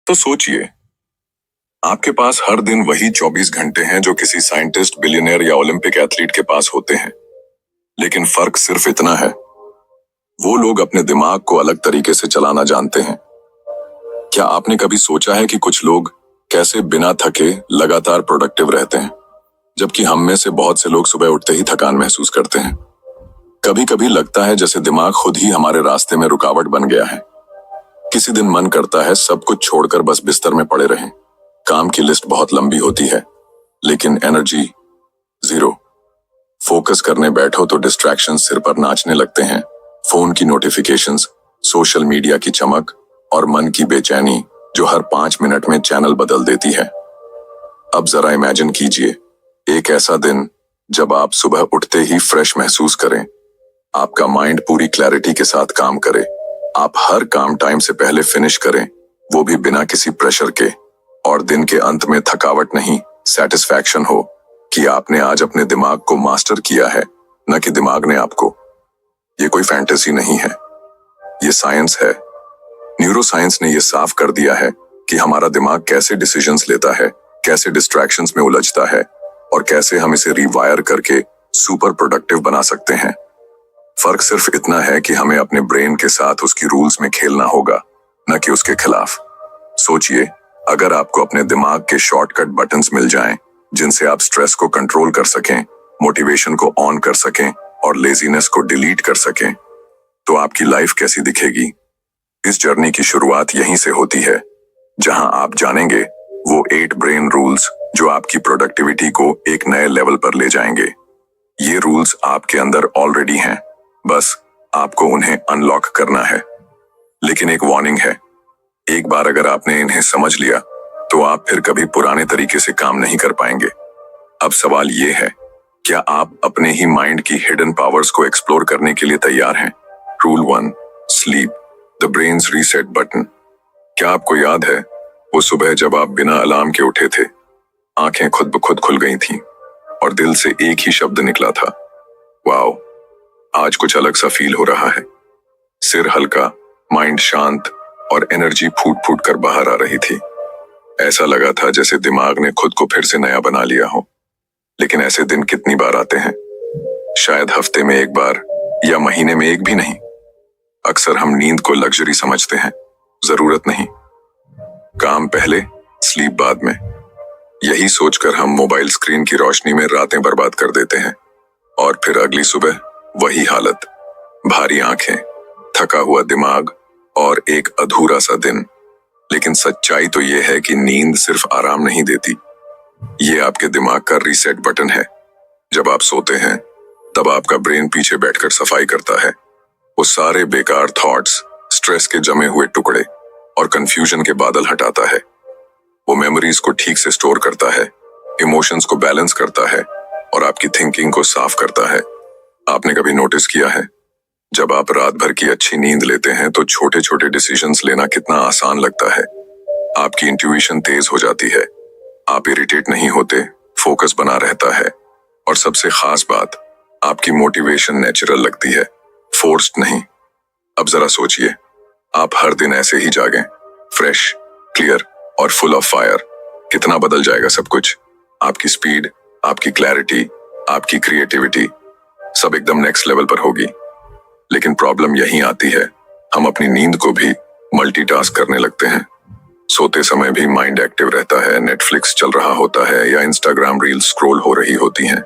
तो सोचिए, आपके पास हर दिन वही 24 घंटे हैं जो किसी साइंटिस्ट, बिलियनियर या ओलंपिक एथलीट के पास होते हैं। लेकिन फर्क सिर्फ इतना है, वो लोग अपने दिमाग को अलग तरीके से चलाना जानते हैं। क्या आपने कभी सोचा है कि कुछ लोग कैसे बिना थके लगातार प्रोडक्टिव रहते हैं, जबकि हम में से बहुत से लोग सुबह उठते ही थकान महसूस करते हैं। कभी कभी लगता है जैसे दिमाग खुद ही हमारे रास्ते में रुकावट बन गया है। किसी दिन मन करता है सब कुछ छोड़कर बस बिस्तर में पड़े रहें। काम की लिस्ट बहुत लंबी होती है, लेकिन एनर्जी जीरो। फोकस करने बैठो तो डिस्ट्रैक्शन सिर पर नाचने लगते हैं। फोन की नोटिफिकेशंस, सोशल मीडिया की चमक और मन की बेचैनी जो हर 5 मिनट में चैनल बदल देती है। अब जरा इमेजिन कीजिए, एक ऐसा दिन जब आप सुबह उठते ही फ्रेश महसूस करें, आपका माइंड पूरी क्लैरिटी के साथ काम करे, आप हर काम टाइम से पहले फिनिश करें, वो भी बिना किसी प्रेशर के, और दिन के अंत में थकावट नहीं, सेटिस्फैक्शन हो कि आपने आज अपने दिमाग को मास्टर किया है, न कि दिमाग ने आपको। ये कोई फैंटेसी नहीं है, ये साइंस है। न्यूरोसाइंस ने ये साफ कर दिया है कि हमारा दिमाग कैसे डिसीजंस लेता है, कैसे डिस्ट्रैक्शंस में उलझता है और कैसे हम इसे रिवायर करके सुपर प्रोडक्टिव बना सकते हैं। फर्क सिर्फ इतना है कि हमें अपने ब्रेन के साथ उसकी रूल्स में खेलना होगा, न कि उसके खिलाफ। सोचिए, अगर आपको अपने दिमाग के शॉर्टकट बटन्स मिल जाएं, जिनसे आप स्ट्रेस को कंट्रोल कर सकें, मोटिवेशन को ऑन कर सकें और लेजीनेस को डिलीट कर सकें, तो आपकी लाइफ कैसी दिखेगी। इस जर्नी की शुरुआत यहीं से होती है, जहां आप जानेंगे वो 8 ब्रेन रूल्स जो आपकी प्रोडक्टिविटी को एक नए लेवल पर ले जाएंगे। ये रूल्स आपके अंदर ऑलरेडी हैं, बस आपको उन्हें अनलॉक करना है। लेकिन एक वार्निंग है, एक बार अगर आपने इन्हें समझ लिया तो आप फिर कभी पुराने तरीके से काम नहीं कर पाएंगे। अब सवाल ये है, क्या आप अपने ही माइंड की हिडन पावर्स को एक्सप्लोर करने के लिए तैयार हैं? Rule 1, sleep, the brains reset button. क्या आपको याद है वो सुबह जब आप बिना अलार्म के उठे थे, आंखें खुद ब खुद खुल गई थीं और दिल से एक ही शब्द निकला था, वाओ, आज कुछ अलग सा फील हो रहा है। सिर हल्का, माइंड शांत और एनर्जी फूट फूट कर बाहर आ रही थी। ऐसा लगा था जैसे दिमाग ने खुद को फिर से नया बना लिया हो। लेकिन ऐसे दिन कितनी बार आते हैं? शायद हफ्ते में एक बार या महीने में एक भी नहीं। अक्सर हम नींद को लग्जरी समझते हैं, जरूरत नहीं। काम पहले, स्लीप बाद में। यही सोचकर हम मोबाइल स्क्रीन की रोशनी में रातें बर्बाद कर देते हैं और फिर अगली सुबह वही हालत, भारी आंखें, थका हुआ दिमाग और एक अधूरा सा दिन। लेकिन सच्चाई तो यह है कि नींद सिर्फ आराम नहीं देती, ये आपके दिमाग का रीसेट बटन है। जब आप सोते हैं तब आपका ब्रेन पीछे बैठकर सफाई करता है। वो सारे बेकार थॉट्स, स्ट्रेस के जमे हुए टुकड़े और कंफ्यूजन के बादल हटाता है। वो मेमोरीज को ठीक से स्टोर करता है, इमोशंस को बैलेंस करता है और आपकी थिंकिंग को साफ करता है। आपने कभी नोटिस किया है, जब आप रात भर की अच्छी नींद लेते हैं तो छोटे छोटे डिसीजंस लेना कितना आसान लगता है। आपकी इंट्यूशन तेज हो जाती है, आप इरिटेट नहीं होते, फोकस बना रहता है और सबसे खास बात, आपकी मोटिवेशन नेचुरल लगती है, फोर्स्ड नहीं। अब जरा सोचिए, आप हर दिन ऐसे ही जागें, फ्रेश, क्लियर और फुल ऑफ फायर, कितना बदल जाएगा सब कुछ। आपकी स्पीड, आपकी क्लैरिटी, आपकी क्रिएटिविटी सब एकदम नेक्स्ट लेवल पर होगी। लेकिन प्रॉब्लम यहीं आती है, हम अपनी नींद को भी मल्टीटास्क करने लगते हैं। सोते समय भी माइंड एक्टिव रहता है, नेटफ्लिक्स चल रहा होता है या इंस्टाग्राम रील्स स्क्रॉल हो रही होती हैं।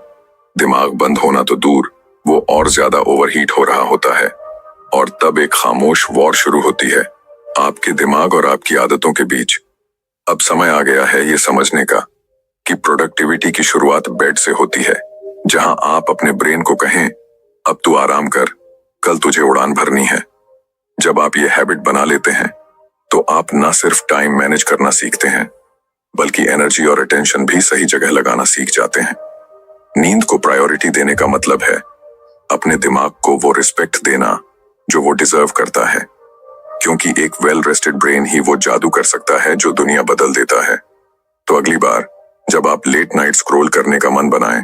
दिमाग बंद होना तो दूर, वो और ज्यादा ओवरहीट हो रहा होता है और तब एक खामोश वॉर शुरू होती है आपके दिमाग और आपकी आदतों के बीच। अब समय आ गया है ये समझने का कि प्रोडक्टिविटी की शुरुआत बेड से होती है, जहां आप अपने ब्रेन को कहें, अब तू आराम कर, कल तुझे उड़ान भरनी है। जब आप ये हैबिट बना लेते हैं तो आप ना सिर्फ टाइम मैनेज करना सीखते हैं, बल्कि एनर्जी और अटेंशन भी सही जगह लगाना सीख जाते हैं। नींद को प्रायोरिटी देने का मतलब है अपने दिमाग को वो रिस्पेक्ट देना जो वो डिजर्व करता है, क्योंकि एक वेल रेस्टेड ब्रेन ही वो जादू कर सकता है जो दुनिया बदल देता है। तो अगली बार जब आप लेट नाइट स्क्रॉल करने का मन बनाएं,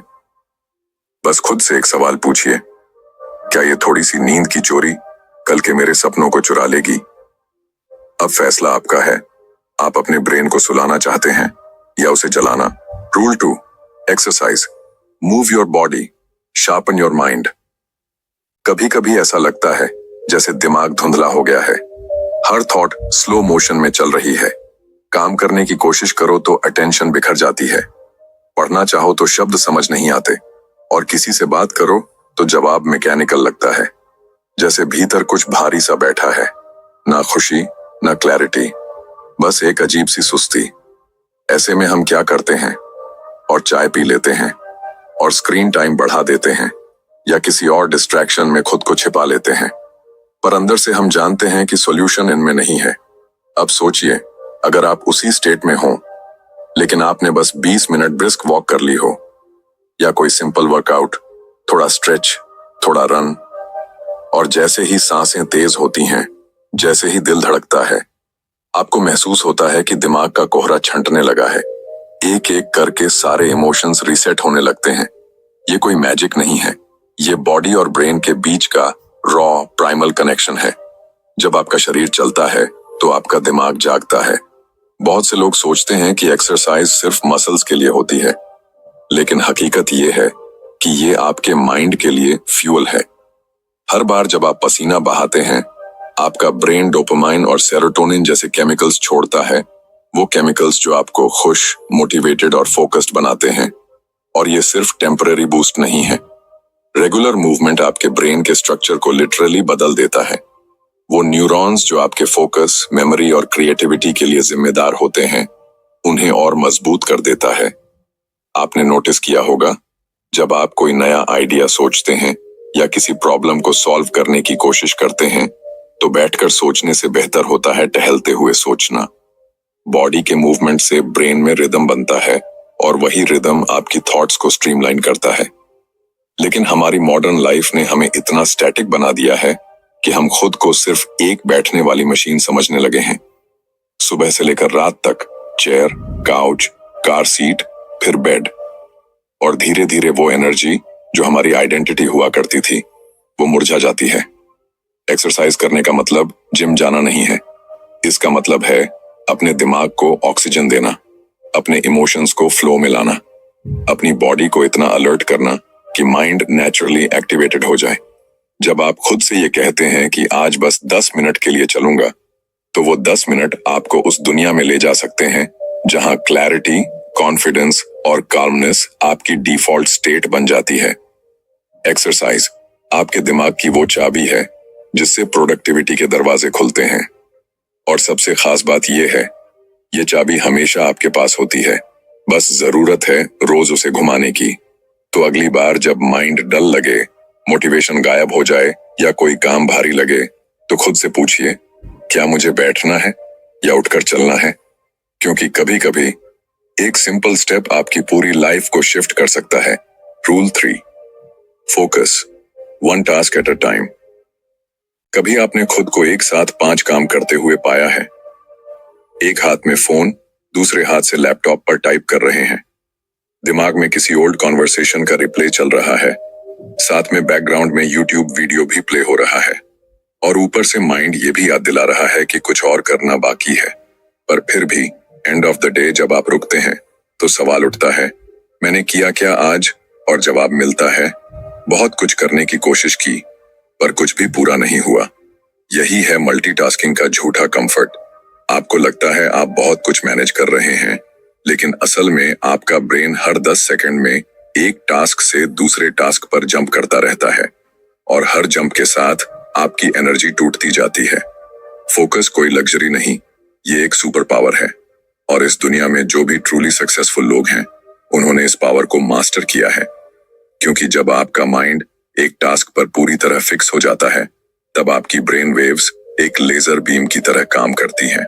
बस खुद से एक सवाल पूछिए, क्या ये थोड़ी सी नींद की चोरी कल के मेरे सपनों को चुरा लेगी? अब फैसला आपका है, आप अपने ब्रेन को सुलाना चाहते हैं या उसे जलाना? Rule 2, exercise. Move your body, sharpen your mind. कभी कभी ऐसा लगता है जैसे दिमाग धुंधला हो गया है। हर थॉट स्लो मोशन में चल रही है। काम करने की कोशिश करो तो अटेंशन बिखर जाती है। पढ़ना चाहो तो शब्द समझ नहीं आते, और किसी से बात करो तो जवाब मैकेनिकल लगता है, जैसे भीतर कुछ भारी सा बैठा है। ना खुशी, ना क्लैरिटी, बस एक अजीब सी सुस्ती। ऐसे में हम क्या करते हैं? और चाय पी लेते हैं, और स्क्रीन टाइम बढ़ा देते हैं, या किसी और डिस्ट्रैक्शन में खुद को छिपा लेते हैं। पर अंदर से हम जानते हैं कि सॉल्यूशन इनमें नहीं है। अब सोचिए, अगर आप उसी स्टेट में हो, लेकिन आपने बस 20 मिनट ब्रिस्क वॉक कर ली हो, या कोई सिंपल वर्कआउट, थोड़ा स्ट्रेच, थोड़ा रन, और जैसे ही सांसें तेज होती हैं, जैसे ही दिल धड़कता है, आपको महसूस होता है कि दिमाग का कोहरा छंटने लगा है। एक एक करके सारे इमोशंस रीसेट होने लगते हैं। ये कोई मैजिक नहीं है, ये बॉडी और ब्रेन के बीच का रॉ प्राइमल कनेक्शन है। जब आपका शरीर चलता है तो आपका दिमाग जागता है। बहुत से लोग सोचते हैं कि एक्सरसाइज सिर्फ मसल्स के लिए होती है, लेकिन हकीकत ये है कि ये आपके माइंड के लिए फ्यूल है। हर बार जब आप पसीना बहाते हैं, आपका ब्रेन डोपामाइन और सेरोटोनिन जैसे केमिकल्स छोड़ता है। वो केमिकल्स जो आपको खुश, मोटिवेटेड और फोकस्ड बनाते हैं। और ये सिर्फ टेम्पररी बूस्ट नहीं है। रेगुलर मूवमेंट आपके ब्रेन के स्ट्रक्चर को लिटरली बदल देता है। वो न्यूरॉन्स जो आपके फोकस, मेमोरी और क्रिएटिविटी के लिए जिम्मेदार होते हैं, उन्हें और मजबूत कर देता है। आपने नोटिस किया होगा, जब आप कोई नया आइडिया सोचते हैं या किसी प्रॉब्लम को सॉल्व करने की कोशिश करते हैं, तो बैठकर सोचने से बेहतर होता है टहलते हुए सोचना। बॉडी के मूवमेंट से ब्रेन में रिदम बनता है, और वही रिदम आपकी थॉट्स को स्ट्रीमलाइन करता है। लेकिन हमारी मॉडर्न लाइफ ने हमें इतना स्टैटिक बना दिया है कि हम खुद को सिर्फ एक बैठने वाली मशीन समझने लगे हैं। सुबह से लेकर रात तक चेयर, काउच, कार सीट, फिर बेड, और धीरे धीरे वो एनर्जी जो हमारी आइडेंटिटी हुआ करती थी, वो मुरझा जाती है। एक्सरसाइज करने का मतलब जिम जाना नहीं है। इसका मतलब है अपने दिमाग को ऑक्सीजन देना, अपने इमोशंस को फ्लो में लाना, अपनी बॉडी को इतना अलर्ट करना कि माइंड नेचुरली एक्टिवेटेड हो जाए। जब आप खुद से ये कहते हैं कि आज बस 10 मिनट के लिए चलूंगा, तो वो 10 मिनट आपको उस दुनिया में ले जा सकते हैं जहां क्लैरिटी, कॉन्फिडेंस और काल्मनेस आपकी डिफॉल्ट स्टेट बन जाती है। एक्सरसाइज आपके दिमाग की वो चाबी है जिससे प्रोडक्टिविटी के दरवाजे खुलते हैं। और सबसे खास बात यह है, ये चाबी हमेशा आपके पास होती है, बस जरूरत है रोज उसे घुमाने की। तो अगली बार जब माइंड डल लगे, मोटिवेशन गायब हो जाए या कोई काम भारी लगे, तो खुद से पूछिए, क्या मुझे बैठना है या उठकर चलना है? क्योंकि कभी कभी एक सिंपल स्टेप आपकी पूरी लाइफ को शिफ्ट कर सकता है। Rule 3, focus, 1 task at a time. कभी आपने खुद को एक साथ 5 काम करते हुए पाया है? एक हाथ में फोन, दूसरे हाथ से लैपटॉप पर टाइप कर रहे हैं, दिमाग में किसी ओल्ड कॉन्वर्सेशन का रिप्ले चल रहा है, साथ में बैकग्राउंड में यूट्यूब वीडियो भी प्ले हो रहा है, और ऊपर से माइंड ये भी याद दिला रहा है कि कुछ और करना बाकी है। पर फिर भी एंड ऑफ द डे जब आप रुकते हैं तो सवाल उठता है, मैंने किया क्या आज? और जवाब मिलता है, बहुत कुछ करने की कोशिश की पर कुछ भी पूरा नहीं हुआ। यही है मल्टीटास्किंग का झूठा कंफर्ट। आपको लगता है आप बहुत कुछ मैनेज कर रहे हैं, लेकिन असल में आपका ब्रेन हर 10 सेकंड में एक टास्क से दूसरे टास्क पर जंप करता रहता है, और हर जंप के साथ आपकी एनर्जी टूटती जाती है। फोकस कोई लग्जरी नहीं, ये एक सुपर पावर है, और इस दुनिया में जो भी ट्रूली सक्सेसफुल लोग हैं, उन्होंने इस पावर को मास्टर किया है। क्योंकि जब आपका माइंड एक टास्क पर पूरी तरह फिक्स हो जाता है, तब आपकी ब्रेन वेव्स एक लेजर बीम की तरह काम करती हैं।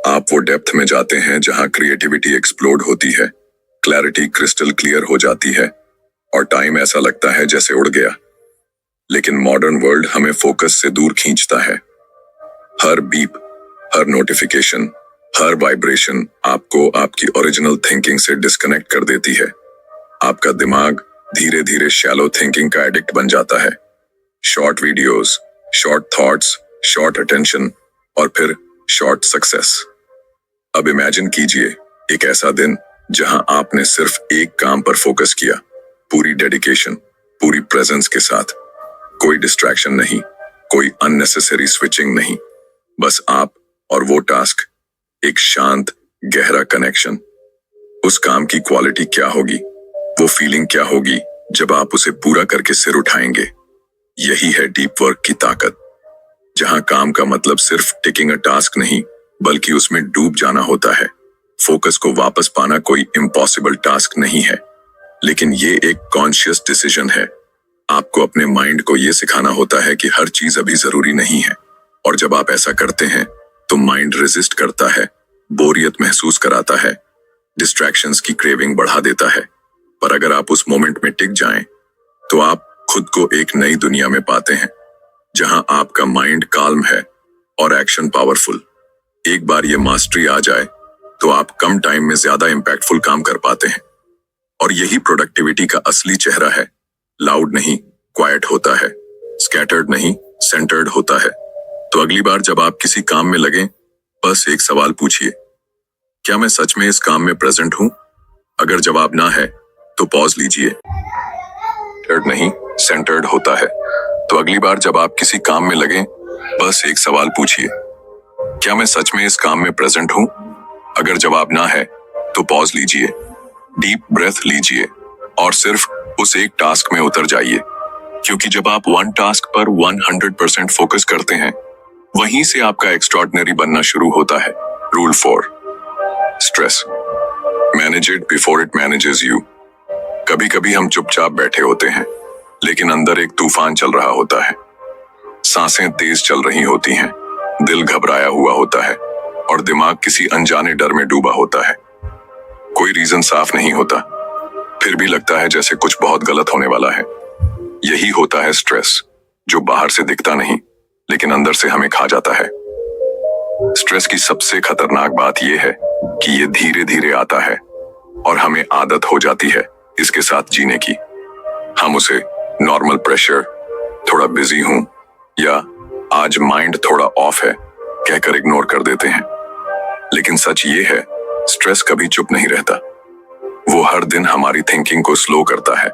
आप वो डेप्थ में जाते हैं जहां क्रिएटिविटी एक्सप्लोड होती है, क्लैरिटी क्रिस्टल क्लियर हो जाती है, और टाइम ऐसा लगता है जैसे उड़ गया। लेकिन मॉडर्न वर्ल्ड हमें फोकस से दूर खींचता है। हर बीप, हर नोटिफिकेशन, हर वाइब्रेशन आपको आपकी ओरिजिनल थिंकिंग से डिस्कनेक्ट कर देती है। आपका दिमाग धीरे धीरे शैलो थिंकिंग का एडिक्ट बन जाता है। Short videos, short thoughts, short attention, और फिर शॉर्ट सक्सेस। अब इमेजिन कीजिए एक ऐसा दिन जहां आपने सिर्फ एक काम पर फोकस किया, पूरी डेडिकेशन, पूरी प्रेजेंस के साथ। कोई डिस्ट्रैक्शन नहीं, कोई अननेसेसरी स्विचिंग नहीं, बस आप और वो टास्क, एक शांत गहरा कनेक्शन। उस काम की क्वालिटी क्या होगी, वो फीलिंग क्या होगी जब आप उसे पूरा करके सिर उठाएंगे। यही है डीप वर्क की ताकत, जहां काम का मतलब सिर्फ टिकिंग अ टास्क नहीं, बल्कि उसमें डूब जाना होता है। फोकस को वापस पाना कोई इम्पॉसिबल टास्क नहीं है, लेकिन ये एक कॉन्शियस डिसीजन है। आपको अपने माइंड को ये सिखाना होता है कि हर चीज अभी जरूरी नहीं है, और जब आप ऐसा करते हैं तो माइंड रेजिस्ट करता है, बोरियत महसूस कराता है, डिस्ट्रैक्शंस की क्रेविंग बढ़ा देता है। पर अगर आप उस मोमेंट में टिक जाएं, तो आप खुद को एक नई दुनिया में पाते हैं, जहां आपका माइंड काल्म है और एक्शन पावरफुल। एक बार ये मास्टरी आ जाए तो आप कम टाइम में ज्यादा इंपैक्टफुल काम कर पाते हैं। और यही प्रोडक्टिविटी का असली चेहरा है। लाउड नहीं, क्वाइट होता है, स्कैटर्ड नहीं, सेंटर्ड होता है। तो अगली बार जब आप किसी काम में लगें, बस एक सवाल पूछिए, क्या मैं सच में इस काम में प्रेजेंट हूं? अगर जवाब ना है तो पॉज लीजिए। नहीं, सेंटर्ड होता है। तो अगली बार जब आप किसी काम में लगें, बस एक सवाल पूछिए, क्या मैं सच में इस काम में प्रेजेंट हूं? अगर जवाब ना है तो पॉज लीजिए, डीप ब्रेथ लीजिए और सिर्फ उस एक टास्क में उतर जाइए। क्योंकि जब आप वन टास्क पर 100% फोकस करते हैं, वहीं से आपका एक्स्ट्रॉर्डिनरी बनना शुरू होता है। Rule 4, stress manage it before it manages you. कभी कभी हम चुपचाप बैठे होते हैं, लेकिन अंदर एक तूफान चल रहा होता है। सांसें तेज चल रही होती हैं, दिल घबराया हुआ होता है और दिमाग किसी अनजाने डर में डूबा होता है। कोई रीजन साफ नहीं होता, फिर भी लगता है जैसे कुछ बहुत गलत होने वाला है। यही होता है स्ट्रेस, जो बाहर से दिखता नहीं, लेकिन अंदर से हमें खा जाता है। स्ट्रेस की सबसे खतरनाक बात यह है कि ये धीरे धीरे आता है और हमें आदत हो जाती है इसके साथ जीने की। हम उसे नॉर्मल प्रेशर, थोड़ा बिजी हूं या आज माइंड थोड़ा ऑफ है कहकर इग्नोर कर देते हैं। लेकिन सच ये है, स्ट्रेस कभी चुप नहीं रहता। वो हर दिन हमारी थिंकिंग को स्लो करता है,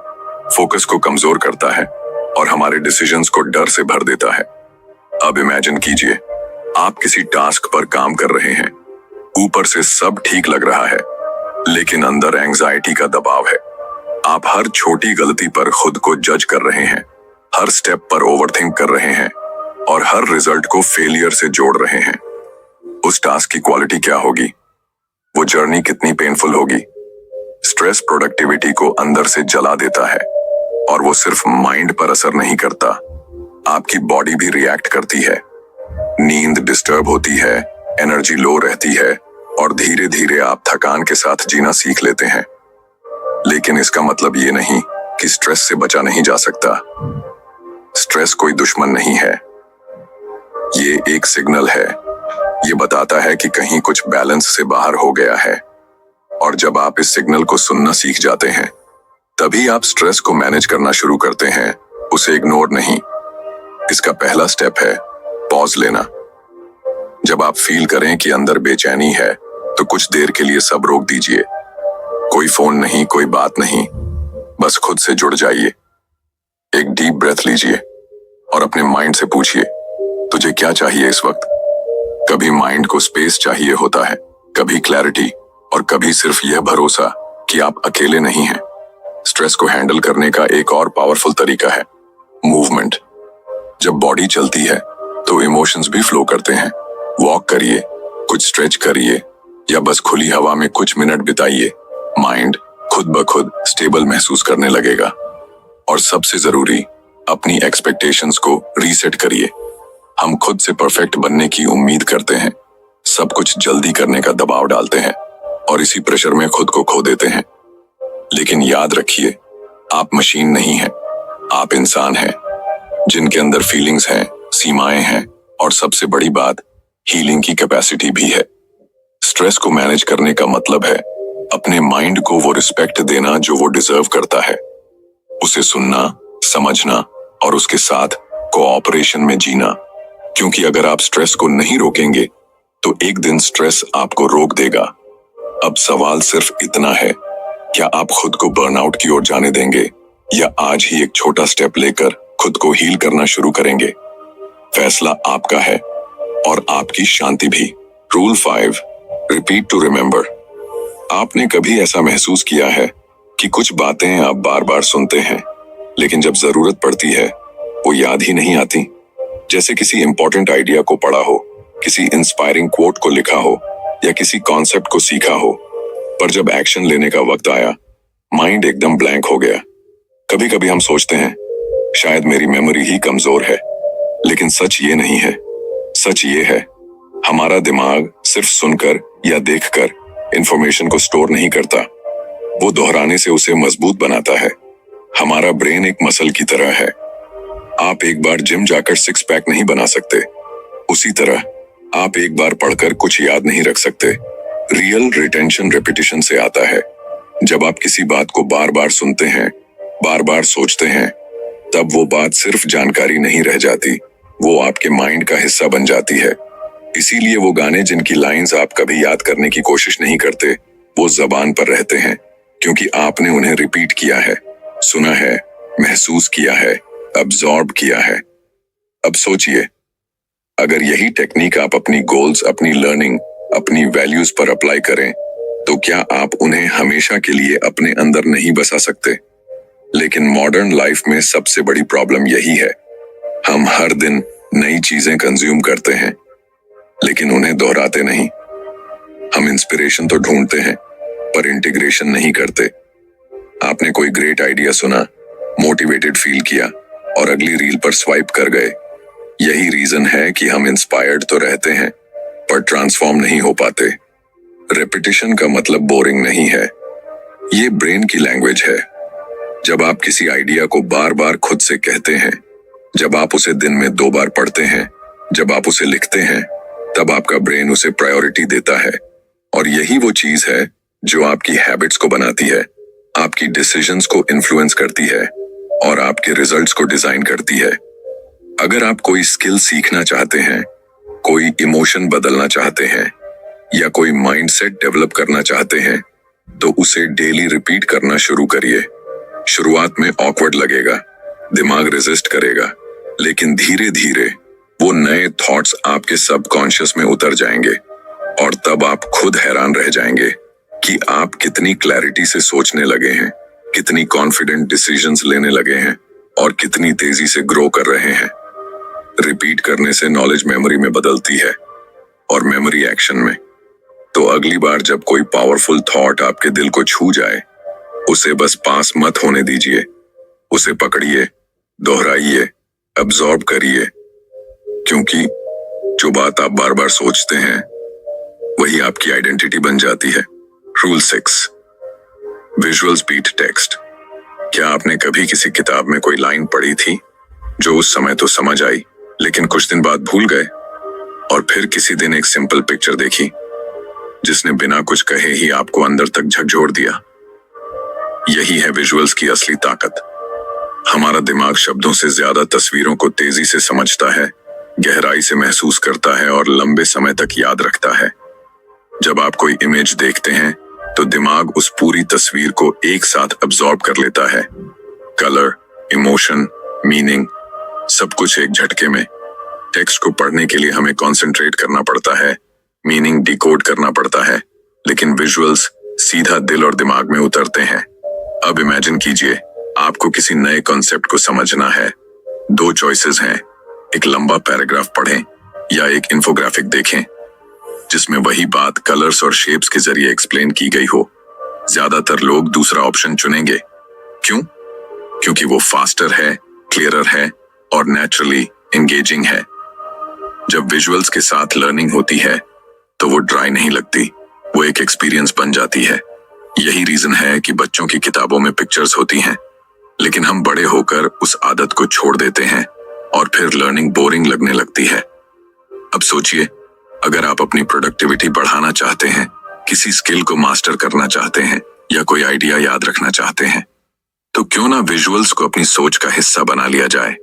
फोकस को कमजोर करता है और हमारे डिसीजंस को डर से भर देता है। अब इमेजिन कीजिए, आप किसी टास्क पर काम कर रहे हैं, ऊपर से सब ठीक लग रहा है, लेकिन अंदर एंजाइटी का दबाव है। आप हर छोटी गलती पर खुद को जज कर रहे हैं, हर स्टेप पर ओवरथिंक कर रहे हैं और हर रिजल्ट को फेलियर से जोड़ रहे हैं। उस टास्क की क्वालिटी क्या होगी? वो जर्नी कितनी पेनफुल होगी? स्ट्रेस प्रोडक्टिविटी को अंदर से जला देता है और वो सिर्फ माइंड पर असर नहीं करता, आपकी बॉडी भी रिएक्ट करती है। नींद डिस्टर्ब होती है, एनर्जी लो रहती है और धीरे धीरे आप थकान के साथ जीना सीख लेते हैं। लेकिन इसका मतलब ये नहीं कि स्ट्रेस से बचा नहीं जा सकता। स्ट्रेस कोई दुश्मन नहीं है, ये एक सिग्नल है। ये बताता है कि कहीं कुछ बैलेंस से बाहर हो गया है। और जब आप इस सिग्नल को सुनना सीख जाते हैं, तभी आप स्ट्रेस को मैनेज करना शुरू करते हैं, उसे इग्नोर नहीं। इसका पहला स्टेप है पॉज लेना। जब आप फील करें कि अंदर बेचैनी है, तो कुछ देर के लिए सब रोक दीजिए। कोई फोन नहीं, कोई बात नहीं, बस खुद से जुड़ जाइए। एक डीप ब्रेथ लीजिए और अपने माइंड से पूछिए, तुझे क्या चाहिए इस वक्त? कभी माइंड को स्पेस चाहिए होता है, कभी क्लैरिटी और कभी सिर्फ यह भरोसा कि आप अकेले नहीं हैं। स्ट्रेस को हैंडल करने का एक और पावरफुल तरीका है मूवमेंट। जब बॉडी चलती है तो इमोशंस भी फ्लो करते हैं। वॉक करिए, कुछ स्ट्रेच करिए या बस खुली हवा में कुछ मिनट बिताइए। माइंड खुद ब खुद स्टेबल महसूस करने लगेगा। और सबसे जरूरी, अपनी एक्सपेक्टेशंस को रीसेट करिए। हम खुद से परफेक्ट बनने की उम्मीद करते हैं, सब कुछ जल्दी करने का दबाव डालते हैं और इसी प्रेशर में खुद को खो देते हैं। लेकिन याद रखिए, आप मशीन नहीं हैं, आप इंसान हैं, जिनके अंदर फीलिंग्स हैं, सीमाएं हैं और सबसे बड़ी बात, हीलिंग की कैपेसिटी भी है। स्ट्रेस को मैनेज करने का मतलब है अपने माइंड को वो रिस्पेक्ट देना जो वो डिजर्व करता है, उसे सुनना, समझना और उसके साथ कोऑपरेशन में जीना। क्योंकि अगर आप स्ट्रेस को नहीं रोकेंगे, तो एक दिन स्ट्रेस आपको रोक देगा। अब सवाल सिर्फ इतना है, क्या आप खुद को बर्नआउट की ओर जाने देंगे या आज ही एक छोटा स्टेप लेकर खुद को हील करना शुरू करेंगे? फैसला आपका है और आपकी शांति भी। Rule 5, repeat to remember. आपने कभी ऐसा महसूस किया है कि कुछ बातें आप बार बार सुनते हैं लेकिन जब जरूरत पड़ती है वो याद ही नहीं आती? जैसे किसी इंपॉर्टेंट आइडिया को पढ़ा हो, किसी इंस्पायरिंग कोट को लिखा हो या किसी कॉन्सेप्ट को सीखा हो, पर जब एक्शन लेने का वक्त आया माइंड एकदम ब्लैंक हो गया। कभी कभी हम सोचते हैं शायद मेरी मेमोरी ही कमजोर है, लेकिन सच ये नहीं है। सच ये है, हमारा दिमाग सिर्फ सुनकर या देखकर इंफॉर्मेशन को स्टोर नहीं करता, वो दोहराने से उसे मजबूत बनाता है। हमारा ब्रेन एक मसल की तरह है। आप एक बार जिम जाकर 6 पैक नहीं बना सकते, उसी तरह आप एक बार पढ़कर कुछ याद नहीं रख सकते। रियल रिटेंशन रेपिटेशन से आता है। जब आप किसी बात को बार बार सुनते हैं, बार बार सोचते हैं, तब वो बात सिर्फ जानकारी नहीं रह जाती, वो आपके माइंड का हिस्सा बन जाती है। इसीलिए वो गाने जिनकी लाइंस आप कभी याद करने की कोशिश नहीं करते, वो जबान पर रहते हैं, क्योंकि आपने उन्हें रिपीट किया है, सुना है, महसूस किया है, अब्सॉर्ब किया है। अब सोचिए, अगर यही टेक्निक आप अपनी गोल्स, अपनी लर्निंग, अपनी वैल्यूज पर अप्लाई करें, तो क्या आप उन्हें हमेशा के लिए अपने अंदर नहीं बसा सकते? लेकिन मॉडर्न लाइफ में सबसे बड़ी प्रॉब्लम यही है, हम हर दिन नई चीजें कंज्यूम करते हैं लेकिन उन्हें दोहराते नहीं। हम इंस्पिरेशन तो ढूंढते हैं पर इंटीग्रेशन नहीं करते। आपने कोई ग्रेट आइडिया सुना, मोटिवेटेड फील किया और अगली रील पर स्वाइप कर गए। यही रीजन है कि हम इंस्पायर्ड तो रहते हैं पर ट्रांसफॉर्म नहीं हो पाते। रेपिटेशन का मतलब बोरिंग नहीं है, ये ब्रेन की लैंग्वेज है। जब आप किसी आइडिया को बार बार खुद से कहते हैं, जब आप उसे दिन में 2 बार पढ़ते हैं, जब आप उसे लिखते हैं, तब आपका ब्रेन उसे प्रायोरिटी देता है। और यही वो चीज है जो आपकी हैबिट्स को बनाती है, आपकी डिसीजंस को इन्फ्लुएंस करती है और आपके रिजल्ट्स को डिजाइन करती है। अगर आप कोई स्किल सीखना चाहते हैं, कोई इमोशन बदलना चाहते हैं या कोई माइंडसेट डेवलप करना चाहते हैं, तो उसे डेली रिपीट करना शुरू करिए। शुरुआत में ऑकवर्ड लगेगा, दिमाग रेजिस्ट करेगा, लेकिन धीरे धीरे वो नए थॉट्स आपके सबकॉन्शियस में उतर जाएंगे और तब आप खुद हैरान रह जाएंगे कि आप कितनी क्लैरिटी से सोचने लगे हैं, कितनी कॉन्फिडेंट डिसीजंस लेने लगे हैं और कितनी तेजी से ग्रो कर रहे हैं। रिपीट करने से नॉलेज मेमोरी में बदलती है और मेमोरी एक्शन में। तो अगली बार जब कोई पावरफुल थॉट आपके दिल को छू जाए, उसे बस पास मत होने दीजिए, उसे पकड़िए, दोहराइए, अब्सॉर्ब करिए, क्योंकि जो बात आप बार बार सोचते हैं वही आपकी आइडेंटिटी बन जाती है। Rule 6, visuals beat text. क्या आपने कभी किसी किताब में कोई लाइन पढ़ी थी जो उस समय तो समझ आई लेकिन कुछ दिन बाद भूल गए, और फिर किसी दिन एक सिंपल पिक्चर देखी जिसने बिना कुछ कहे ही आपको अंदर तक झकझोर दिया? यही है विजुअल्स की असली ताकत। हमारा दिमाग शब्दों से ज्यादा तस्वीरों को तेजी से समझता है, गहराई से महसूस करता है और लंबे समय तक याद रखता है। जब आप कोई इमेज देखते हैं तो दिमाग उस पूरी तस्वीर को एक साथ अब्सॉर्ब कर लेता है। कलर, इमोशन, मीनिंग, सब कुछ एक झटके में। टेक्स्ट को पढ़ने के लिए हमें कंसंट्रेट करना पड़ता है, मीनिंग डिकोड करना पड़ता है, लेकिन विजुअल्स सीधा दिल और दिमाग में उतरते हैं। अब इमेजिन कीजिए, आपको किसी नए कॉन्सेप्ट को समझना है। 2 चॉइसेस हैं, एक लंबा पैराग्राफ पढ़ें या एक इन्फोग्राफिक देखें जिसमें वही बात कलर्स और शेप्स के जरिए एक्सप्लेन की गई हो। ज्यादातर लोग दूसरा ऑप्शन चुनेंगे। क्यों? क्योंकि वो फास्टर है, क्लियरर है और नेचुरली एंगेजिंग है। जब विजुअल्स के साथ लर्निंग होती है तो वो ड्राई नहीं लगती, वो एक एक्सपीरियंस बन जाती है। यही रीजन है कि बच्चों की किताबों में पिक्चर्स होती हैं, लेकिन हम बड़े होकर उस आदत को छोड़ देते हैं और फिर लर्निंग बोरिंग लगने लगती है। अब सोचिए, अगर आप अपनी प्रोडक्टिविटी बढ़ाना चाहते हैं, किसी स्किल को मास्टर करना चाहते हैं या कोई आइडिया याद रखना चाहते हैं, तो क्यों ना विजुअल्स को अपनी सोच का हिस्सा बना लिया जाए।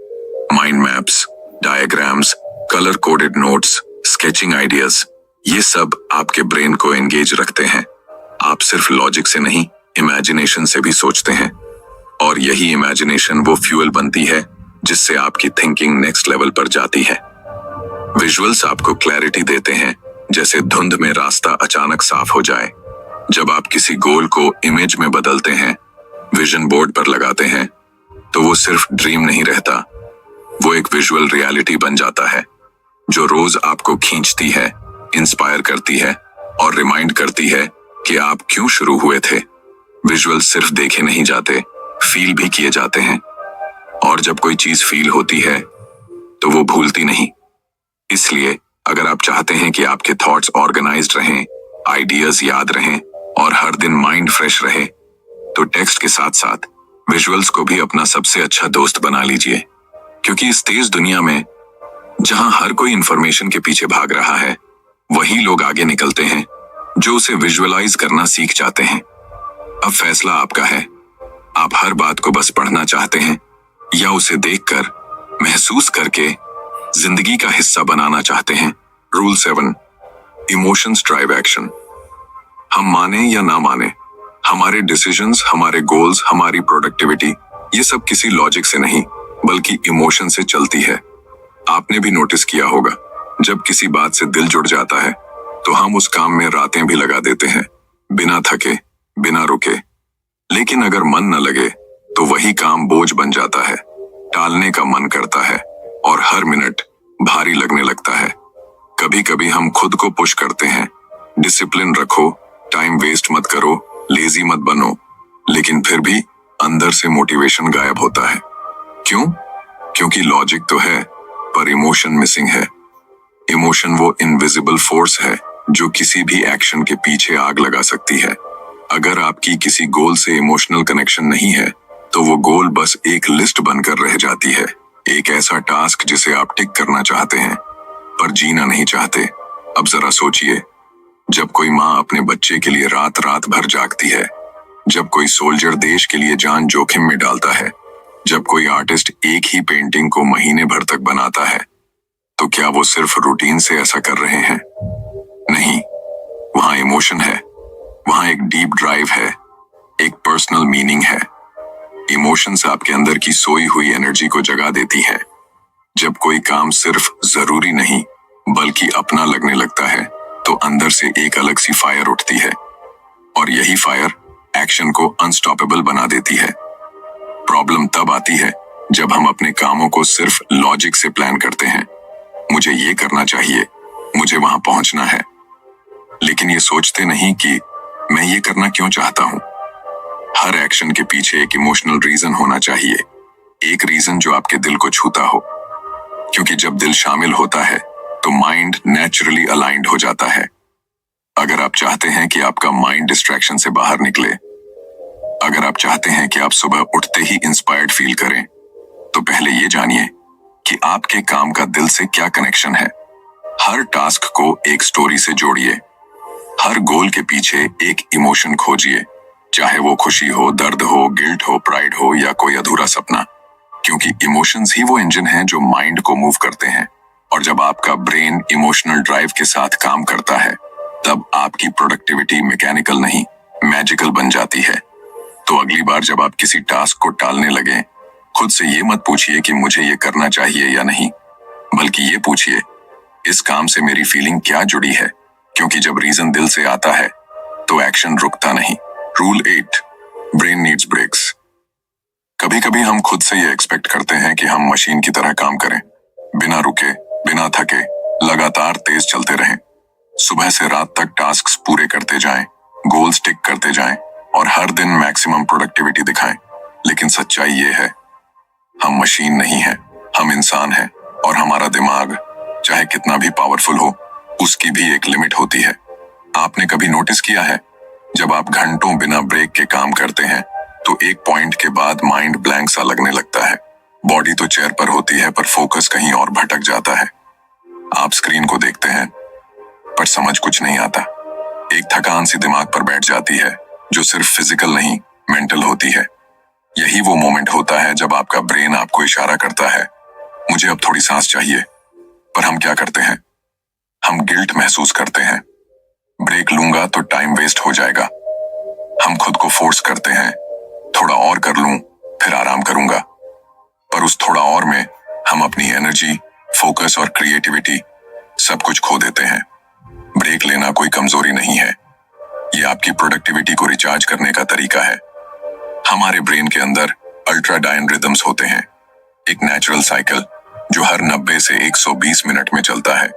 Mind maps, diagrams, colour coded notes, sketching ideas, ये सब आपके ब्रेन को एंगेज रखते हैं। आप सिर्फ लॉजिक से नहीं, इमेजिनेशन से भी सोचते हैं, और यही इमेजिनेशन वो फ्यूल बनती है जिससे आपकी थिंकिंग नेक्स्ट लेवल पर जाती है। विजुअल्स आपको क्लैरिटी देते हैं, जैसे धुंध में रास्ता अचानक साफ हो जाए। जब आप किसी गोल को इमेज में बदलते हैं, विजन बोर्ड पर लगाते हैं, तो वो सिर्फ ड्रीम नहीं रहता, वो एक विजुअल रियलिटी बन जाता है जो रोज आपको खींचती है, इंस्पायर करती है और रिमाइंड करती है कि आप क्यों शुरू हुए थे। विजुअल सिर्फ देखे नहीं जाते, फील भी किए जाते हैं, और जब कोई चीज फील होती है तो वो भूलती नहीं। इसलिए अगर आप चाहते हैं कि आपके थॉट्स ऑर्गेनाइज्ड रहें, आइडियाज याद रहें और हर दिन माइंड फ्रेश रहे, तो टेक्स्ट के साथ साथ विजुअल्स को भी अपना सबसे अच्छा दोस्त बना लीजिए। क्योंकि इस तेज दुनिया में जहां हर कोई इंफॉर्मेशन के पीछे भाग रहा है, वही लोग आगे निकलते हैं जो उसे विजुअलाइज करना सीख जाते हैं। अब फैसला आपका है, आप हर बात को बस पढ़ना चाहते हैं या उसे देखकर, महसूस करके जिंदगी का हिस्सा बनाना चाहते हैं। Rule 7, emotions drive action. हम माने या ना माने, हमारे डिसीजंस, हमारे गोल्स, हमारी प्रोडक्टिविटी, ये सब किसी लॉजिक से नहीं बल्कि इमोशन से चलती है। आपने भी नोटिस किया होगा, जब किसी बात से दिल जुड़ जाता है तो हम उस काम में रातें भी लगा देते हैं, बिना थके, बिना रुके। लेकिन अगर मन न लगे तो वही काम बोझ बन जाता है, टालने का मन करता है और हर मिनट भारी लगने लगता है। कभी कभी हम खुद को पुश करते हैं, डिसिप्लिन रखो, टाइम वेस्ट मत करो, लेजी मत बनो, लेकिन फिर भी अंदर से मोटिवेशन गायब होता है। क्यों? क्योंकि लॉजिक तो है पर इमोशन मिसिंग है। इमोशन वो इनविजिबल फोर्स है जो किसी भी एक्शन के पीछे आग लगा सकती है। अगर आपकी किसी गोल से इमोशनल कनेक्शन नहीं है तो वो गोल बस एक लिस्ट बनकर रह जाती है, एक ऐसा टास्क जिसे आप टिक करना चाहते हैं पर जीना नहीं चाहते। अब जरा सोचिए, जब कोई माँ अपने बच्चे के लिए रात रात भर जागती है, जब कोई सोल्जर देश के लिए जान जोखिम में डालता है, जब कोई आर्टिस्ट एक ही पेंटिंग को महीने भर तक बनाता है, तो क्या वो सिर्फ रूटीन से ऐसा कर रहे हैं? नहीं, वहां इमोशन है, वहां एक डीप ड्राइव है, एक पर्सनल मीनिंग है। इमोशंस आपके अंदर की सोई हुई एनर्जी को जगा देती है। जब कोई काम सिर्फ जरूरी नहीं बल्कि अपना लगने लगता है तो अंदर से एक अलग सी फायर उठती है, और यही फायर एक्शन को अनस्टॉपेबल बना देती है। प्रॉब्लम तब आती है जब हम अपने कामों को सिर्फ लॉजिक से प्लान करते हैं, मुझे ये करना चाहिए, मुझे वहां पहुंचना है, लेकिन ये सोचते नहीं कि मैं ये करना क्यों चाहता हूं। हर एक्शन के पीछे एक इमोशनल रीजन होना चाहिए, एक रीजन जो आपके दिल को छूता हो, क्योंकि जब दिल शामिल होता है तो माइंड नेचुरली अलाइंड हो जाता है। अगर आप चाहते हैं कि आपका माइंड डिस्ट्रैक्शन से बाहर निकले, अगर आप चाहते हैं कि आप सुबह उठते ही इंस्पायर्ड फील करें, तो पहले ये जानिए कि आपके काम का दिल से क्या कनेक्शन है। हर टास्क को एक स्टोरी से जोड़िए, हर गोल के पीछे एक इमोशन खोजिए, चाहे वो खुशी हो, दर्द हो, गिल्ट हो, प्राइड हो या कोई अधूरा सपना, क्योंकि इमोशंस ही वो इंजन हैं जो माइंड को मूव करते हैं। और जब आपका ब्रेन इमोशनल ड्राइव के साथ काम करता है, तब आपकी प्रोडक्टिविटी मैकेनिकल नहीं, मैजिकल बन जाती है। तो अगली बार जब आप किसी टास्क को टालने लगे, खुद से ये मत पूछिए कि मुझे ये करना चाहिए या नहीं, बल्कि ये पूछिए, इस काम से मेरी फीलिंग क्या जुड़ी है, क्योंकि जब रीजन दिल से आता है तो एक्शन रुकता नहीं। Rule 8, brain needs breaks. कभी कभी हम खुद से ये एक्सपेक्ट करते हैं कि हम मशीन की तरह काम करें, बिना रुके, बिना थके, लगातार तेज चलते रहें, सुबह से रात तक टास्क्स पूरे करते जाएं, गोल्स टिक करते जाएं और हर दिन मैक्सिमम प्रोडक्टिविटी दिखाएं। लेकिन सच्चाई ये है, हम मशीन नहीं है, हम इंसान हैं, और हमारा दिमाग चाहे कितना भी पावरफुल हो, उसकी भी एक लिमिट होती है। आपने कभी नोटिस किया है, जब आप घंटों बिना ब्रेक के काम करते हैं तो एक पॉइंट के बाद माइंड ब्लैंक सा लगने लगता है। बॉडी तो चेयर पर होती है पर फोकस कहीं और भटक जाता है। आप स्क्रीन को देखते हैं पर समझ कुछ नहीं आता। एक थकान सी दिमाग पर बैठ जाती है जो सिर्फ फिजिकल नहीं, मेंटल होती है। यही वो मोमेंट होता है जब आपका ब्रेन आपको इशारा करता है, मुझे अब थोड़ी सांस चाहिए। पर हम क्या करते हैं? हम गिल्ट महसूस करते हैं, ब्रेक लूंगा तो टाइम वेस्ट हो जाएगा। हम खुद को फोर्स करते हैं, थोड़ा और कर लूं, फिर आराम करूंगा। पर उस थोड़ा और में हम अपनी एनर्जी, फोकस और क्रिएटिविटी सब कुछ खो देते हैं। ब्रेक लेना कोई कमजोरी नहीं है, ये आपकी प्रोडक्टिविटी को रिचार्ज करने का तरीका है। हमारे ब्रेन के अंदर अल्ट्राडायन रिदम्स होते हैं, एक नेचुरल साइकिल जो हर 90 से 120 मिनट में चलता है।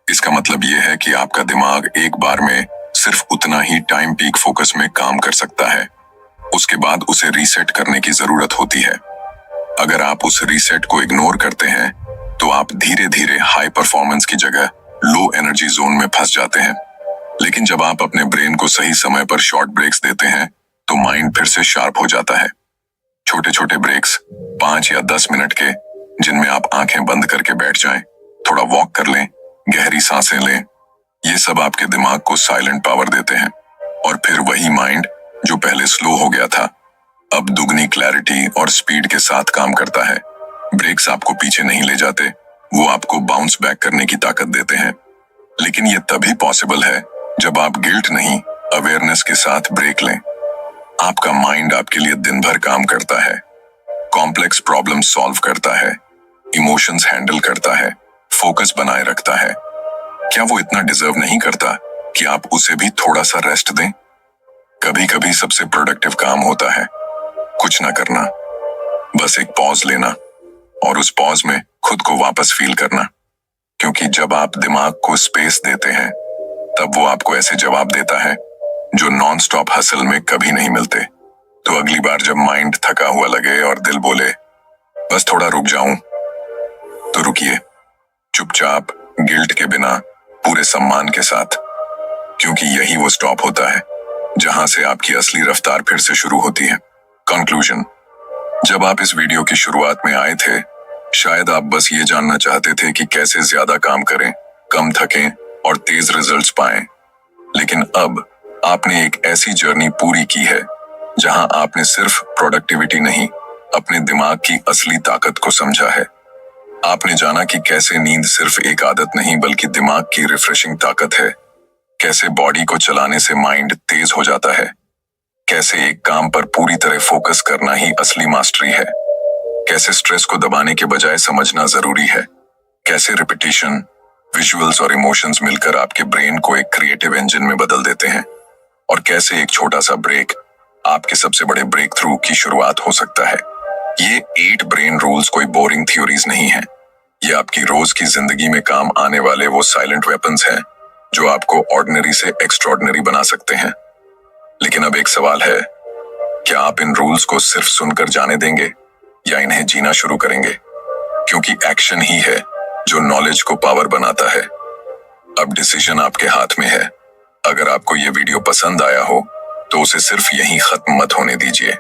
इसका मतलब यह है कि आपका दिमाग एक बार में सिर्फ उतना ही टाइम पीक फोकस में काम कर सकता है, उसके बाद उसे रीसेट करने की जरूरत होती है। अगर आप उस रीसेट को इग्नोर करते हैं तो आप धीरे धीरे हाई परफॉर्मेंस की जगह लो एनर्जी जोन में फंस जाते हैं। लेकिन जब आप अपने ब्रेन को सही समय पर शॉर्ट ब्रेक्स देते हैं तो माइंड फिर से शार्प हो जाता है। छोटे छोटे ब्रेक्स 5 या 10 मिनट के, जिनमें आप आंखें बंद करके बैठ जाएं, थोड़ा वॉक कर लें, गहरी सांसें लें, ये सब आपके दिमाग को साइलेंट पावर देते हैं। और फिर वही माइंड जो पहले स्लो हो गया था अब दुगनी क्लैरिटी और स्पीड के साथ काम करता है। ब्रेक्स आपको पीछे नहीं ले जाते, वो आपको बाउंस बैक करने की ताकत देते हैं। लेकिन ये तभी पॉसिबल है जब आप गिल्ट नहीं, अवेयरनेस के साथ ब्रेक लें। आपका माइंड आपके लिए दिन भर काम करता है, कॉम्प्लेक्स प्रॉब्लम सॉल्व करता है, इमोशंस हैंडल करता है, फोकस बनाए रखता है। क्या वो इतना डिजर्व नहीं करता कि आप उसे भी थोड़ा सा रेस्ट दें? कभी कभी सबसे प्रोडक्टिव काम होता है कुछ ना करना, बस एक पॉज लेना और उस पॉज में खुद को वापस फील करना। क्योंकि जब आप दिमाग को स्पेस देते हैं तब वो आपको ऐसे जवाब देता है जो नॉन स्टॉप हसल में कभी नहीं मिलते। तो अगली बार जब माइंड थका हुआ लगे और दिल बोले बस थोड़ा रुक जाऊं, तो रुकिए, चुपचाप, गिल्ट के बिना, पूरे सम्मान के साथ। क्योंकि यही वो स्टॉप होता है जहां से आपकी असली रफ्तार फिर से शुरू होती है। कंक्लूजन, जब आप इस वीडियो की शुरुआत में आए थे, शायद आप बस ये जानना चाहते थे कि कैसे ज्यादा काम करें, कम थकें और तेज रिजल्ट्स पाएं। लेकिन अब आपने एक ऐसी जर्नी पूरी की है जहां आपने सिर्फ प्रोडक्टिविटी नहीं, अपने दिमाग की असली ताकत को समझा है। आपने जाना कि कैसे नींद सिर्फ एक आदत नहीं बल्कि दिमाग की रिफ्रेशिंग ताकत है, कैसे बॉडी को चलाने से माइंड तेज हो जाता है, कैसे एक काम पर पूरी तरह फोकस करना ही असली मास्टरी है, कैसे स्ट्रेस को दबाने के बजाय समझना जरूरी है, कैसे रिपीटिशन, विजुअल्स और इमोशंस मिलकर आपके ब्रेन को एक क्रिएटिव इंजन में बदल देते हैं, और कैसे एक छोटा सा ब्रेक आपके सबसे बड़े ब्रेक थ्रू की शुरुआत हो सकता है। ये 8 ब्रेन रूल्स कोई बोरिंग थ्योरीज नहीं है, ये आपकी रोज की जिंदगी में काम आने वाले वो साइलेंट वेपन्स हैं जो आपको ऑर्डिनरी से एक्स्ट्रॉर्डिनरी बना सकते हैं। लेकिन अब एक सवाल है, क्या आप इन रूल्स को सिर्फ सुनकर जाने देंगे या इन्हें जीना शुरू करेंगे? क्योंकि एक्शन ही है जो नॉलेज को पावर बनाता है। अब डिसीजन आपके हाथ में है। अगर आपको ये वीडियो पसंद आया हो तो उसे सिर्फ यहीं खत्म मत होने दीजिए।